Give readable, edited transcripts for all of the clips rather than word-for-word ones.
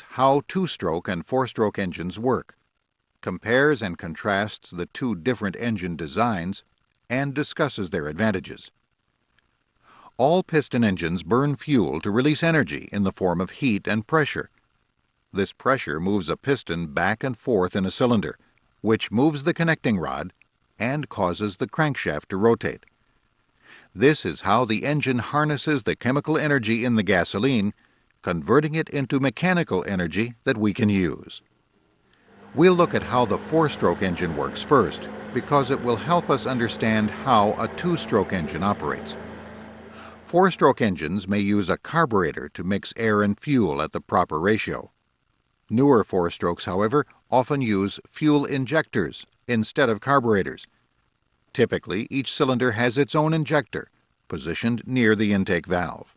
how two-stroke and four-stroke engines work, compares and contrasts the two different engine designs, and discusses their advantages. All piston engines burn fuel to release energy in the form of heat and pressure. This pressure moves a piston back and forth in a cylinder, which moves the connecting rod and causes the crankshaft to rotate. This is how the engine harnesses the chemical energy in the gasoline, converting it into mechanical energy that we can use. We'll look at how the four-stroke engine works first, because it will help us understand how a two-stroke engine operates. Four-stroke engines may use a carburetor to mix air and fuel at the proper ratio. Newer four-strokes, however, often use fuel injectors instead of carburetors. Typically, each cylinder has its own injector, positioned near the intake valve.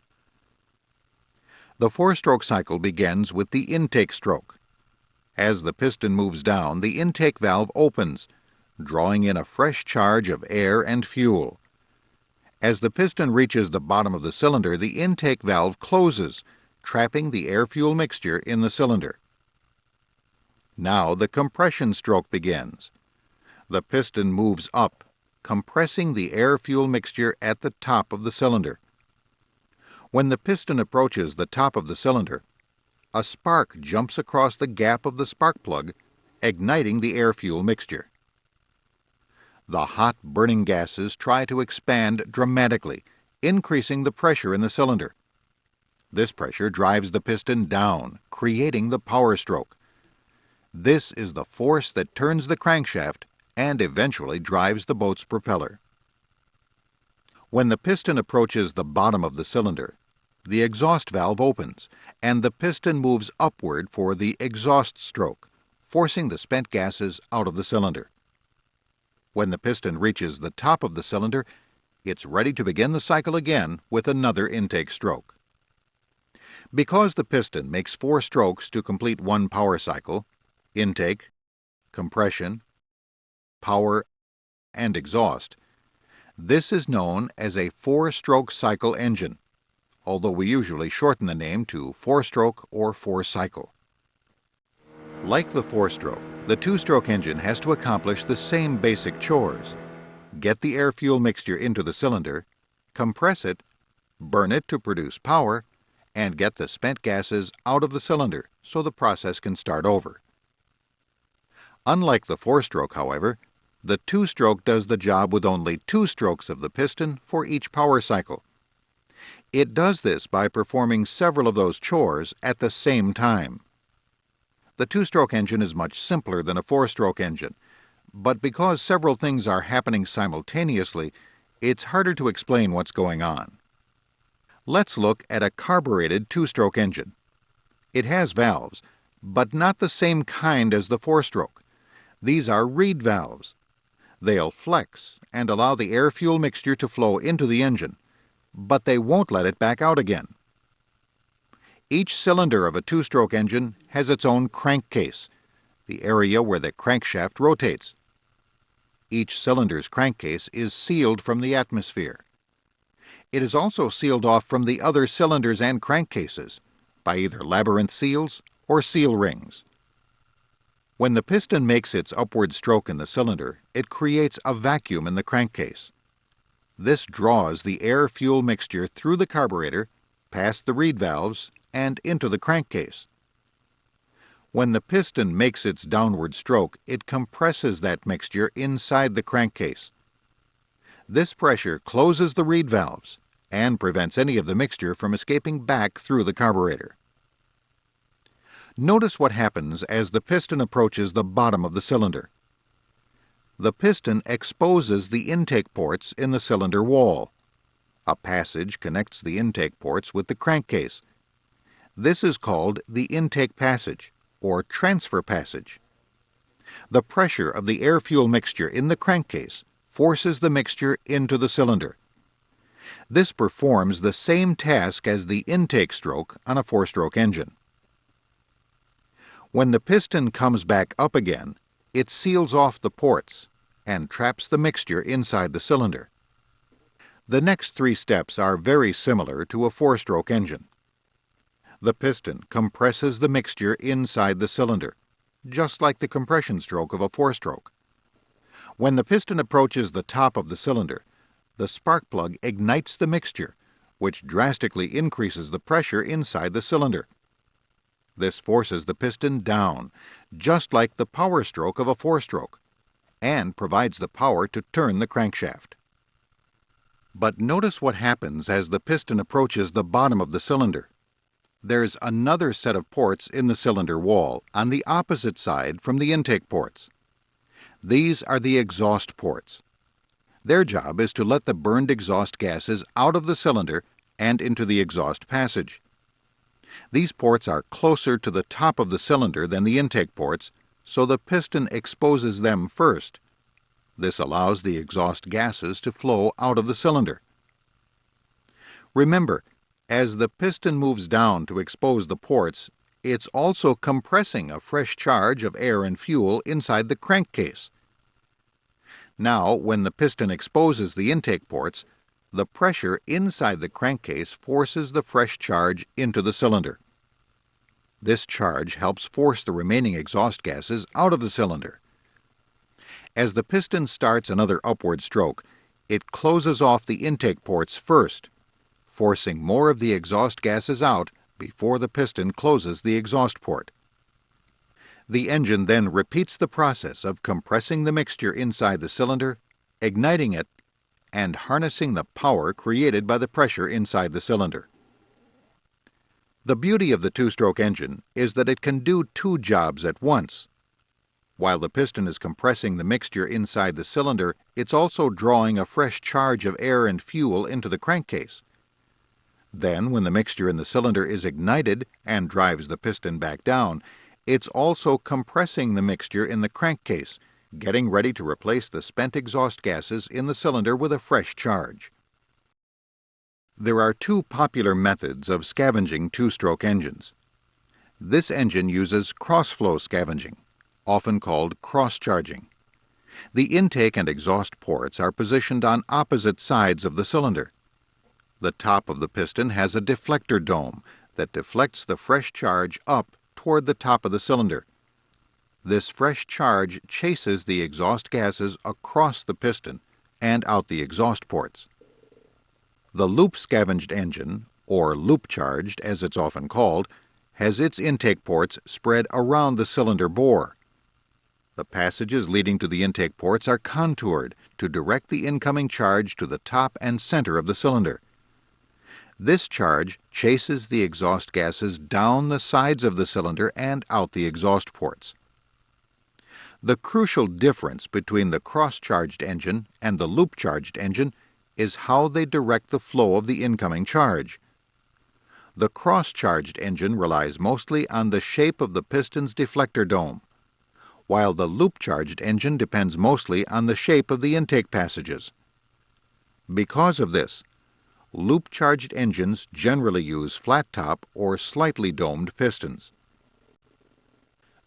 The four-stroke cycle begins with the intake stroke. As the piston moves down, the intake valve opens, drawing in a fresh charge of air and fuel. As the piston reaches the bottom of the cylinder, the intake valve closes, trapping the air-fuel mixture in the cylinder. Now the compression stroke begins. The piston moves up, compressing the air-fuel mixture at the top of the cylinder. When the piston approaches the top of the cylinder, a spark jumps across the gap of the spark plug, igniting the air-fuel mixture. The hot burning gases try to expand dramatically, increasing the pressure in the cylinder. This pressure drives the piston down, creating the power stroke. This is the force that turns the crankshaft and eventually drives the boat's propeller. When the piston approaches the bottom of the cylinder, the exhaust valve opens, and the piston moves upward for the exhaust stroke, forcing the spent gases out of the cylinder. When the piston reaches the top of the cylinder, it's ready to begin the cycle again with another intake stroke. Because the piston makes 4 strokes to complete one power cycle, intake, compression, power, and exhaust, this is known as a 4-stroke cycle engine, although we usually shorten the name to 4-stroke or 4-cycle. Like the 4-stroke, the 2-stroke engine has to accomplish the same basic chores: get the air-fuel mixture into the cylinder, compress it, burn it to produce power, and get the spent gases out of the cylinder so the process can start over. Unlike the 4-stroke, however, the 2-stroke does the job with only 2 strokes of the piston for each power cycle. It does this by performing several of those chores at the same time. The 2-stroke engine is much simpler than a 4-stroke engine, but because several things are happening simultaneously, it's harder to explain what's going on. Let's look at a carbureted 2-stroke engine. It has valves, but not the same kind as the 4-stroke. These are reed valves. They'll flex and allow the air-fuel mixture to flow into the engine, but they won't let it back out again. Each cylinder of a 2-stroke engine has its own crankcase, the area where the crankshaft rotates. Each cylinder's crankcase is sealed from the atmosphere. It is also sealed off from the other cylinders and crankcases by either labyrinth seals or seal rings. When the piston makes its upward stroke in the cylinder, it creates a vacuum in the crankcase. This draws the air-fuel mixture through the carburetor, past the reed valves, and into the crankcase. When the piston makes its downward stroke, it compresses that mixture inside the crankcase. This pressure closes the reed valves and prevents any of the mixture from escaping back through the carburetor. Notice what happens as the piston approaches the bottom of the cylinder. The piston exposes the intake ports in the cylinder wall. A passage connects the intake ports with the crankcase. This is called the intake passage, or transfer passage. The pressure of the air-fuel mixture in the crankcase forces the mixture into the cylinder. This performs the same task as the intake stroke on a 4-stroke engine. When the piston comes back up again, it seals off the ports and traps the mixture inside the cylinder. The next 3 steps are very similar to a 4-stroke engine. The piston compresses the mixture inside the cylinder, just like the compression stroke of a four-stroke. When the piston approaches the top of the cylinder, the spark plug ignites the mixture, which drastically increases the pressure inside the cylinder. This forces the piston down, just like the power stroke of a four-stroke, and provides the power to turn the crankshaft. But notice what happens as the piston approaches the bottom of the cylinder. There's another set of ports in the cylinder wall on the opposite side from the intake ports. These are the exhaust ports. Their job is to let the burned exhaust gases out of the cylinder and into the exhaust passage. These ports are closer to the top of the cylinder than the intake ports, so the piston exposes them first. This allows the exhaust gases to flow out of the cylinder. Remember, as the piston moves down to expose the ports, it's also compressing a fresh charge of air and fuel inside the crankcase. Now, when the piston exposes the intake ports, the pressure inside the crankcase forces the fresh charge into the cylinder. This charge helps force the remaining exhaust gases out of the cylinder. As the piston starts another upward stroke, it closes off the intake ports first, forcing more of the exhaust gases out before the piston closes the exhaust port. The engine then repeats the process of compressing the mixture inside the cylinder, igniting it, and harnessing the power created by the pressure inside the cylinder. The beauty of the two-stroke engine is that it can do two jobs at once. While the piston is compressing the mixture inside the cylinder, it's also drawing a fresh charge of air and fuel into the crankcase. Then, when the mixture in the cylinder is ignited and drives the piston back down, it's also compressing the mixture in the crankcase, getting ready to replace the spent exhaust gases in the cylinder with a fresh charge. There are two popular methods of scavenging two-stroke engines. This engine uses cross-flow scavenging, often called cross-charging. The intake and exhaust ports are positioned on opposite sides of the cylinder. The top of the piston has a deflector dome that deflects the fresh charge up toward the top of the cylinder. This fresh charge chases the exhaust gases across the piston and out the exhaust ports. The loop-scavenged engine, or loop-charged as it's often called, has its intake ports spread around the cylinder bore. The passages leading to the intake ports are contoured to direct the incoming charge to the top and center of the cylinder. This charge chases the exhaust gases down the sides of the cylinder and out the exhaust ports. The crucial difference between the cross-charged engine and the loop-charged engine is how they direct the flow of the incoming charge. The cross-charged engine relies mostly on the shape of the piston's deflector dome, while the loop-charged engine depends mostly on the shape of the intake passages. Because of this, loop-charged engines generally use flat-top or slightly domed pistons.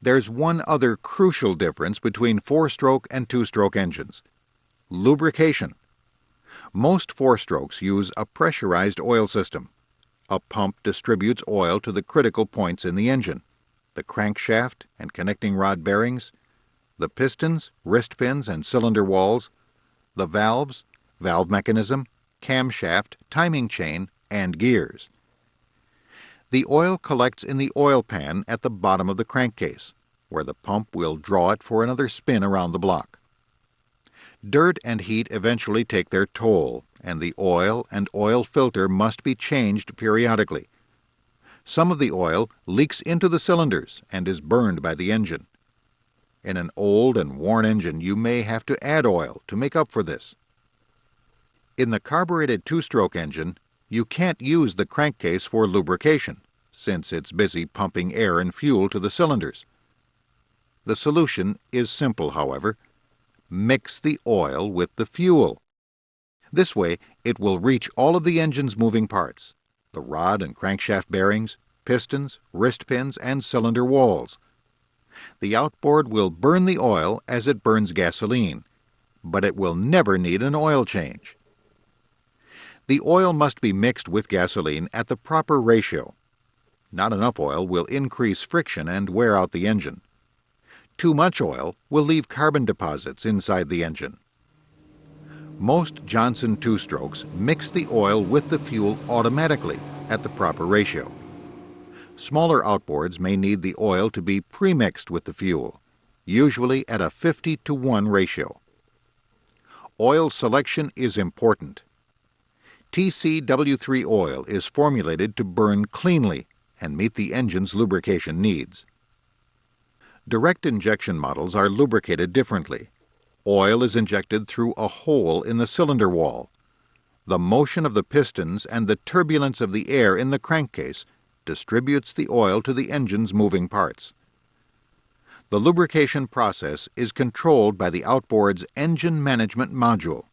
There's one other crucial difference between four-stroke and two-stroke engines: lubrication. Most four-strokes use a pressurized oil system. A pump distributes oil to the critical points in the engine: the crankshaft and connecting rod bearings, the pistons, wrist pins, and cylinder walls, the valves, valve mechanism, camshaft, timing chain, and gears. The oil collects in the oil pan at the bottom of the crankcase, where the pump will draw it for another spin around the block. Dirt and heat eventually take their toll, and the oil and oil filter must be changed periodically. Some of the oil leaks into the cylinders and is burned by the engine. In an old and worn engine, you may have to add oil to make up for this. In the carbureted two-stroke engine, you can't use the crankcase for lubrication, since it's busy pumping air and fuel to the cylinders. The solution is simple, however. Mix the oil with the fuel. This way, it will reach all of the engine's moving parts: the rod and crankshaft bearings, pistons, wrist pins, and cylinder walls. The outboard will burn the oil as it burns gasoline, but it will never need an oil change. The oil must be mixed with gasoline at the proper ratio. Not enough oil will increase friction and wear out the engine. Too much oil will leave carbon deposits inside the engine. Most Johnson two-strokes mix the oil with the fuel automatically at the proper ratio. Smaller outboards may need the oil to be pre-mixed with the fuel, usually at a 50-to-1 ratio. Oil selection is important. TCW3 oil is formulated to burn cleanly and meet the engine's lubrication needs. Direct injection models are lubricated differently. Oil is injected through a hole in the cylinder wall. The motion of the pistons and the turbulence of the air in the crankcase distributes the oil to the engine's moving parts. The lubrication process is controlled by the outboard's engine management module.